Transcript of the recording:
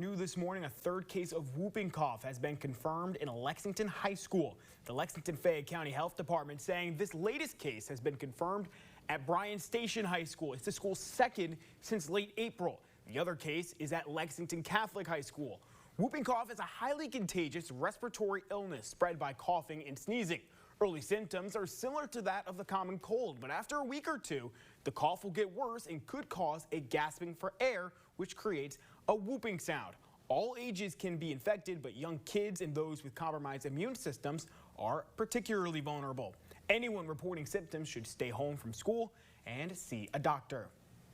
New this morning, a third case of whooping cough has been confirmed in Lexington High School. The Lexington-Fayette County Health Department saying this latest case has been confirmed at Bryan Station High School. It's the school's second since late April. The other case is at Lexington Catholic High School. Whooping cough is a highly contagious respiratory illness spread by coughing and sneezing. Early symptoms are similar to that of the common cold, but after a week or two, the cough will get worse and could cause a gasping for air, which creates a whooping sound. All ages can be infected, but young kids and those with compromised immune systems are particularly vulnerable. Anyone reporting symptoms should stay home from school and see a doctor.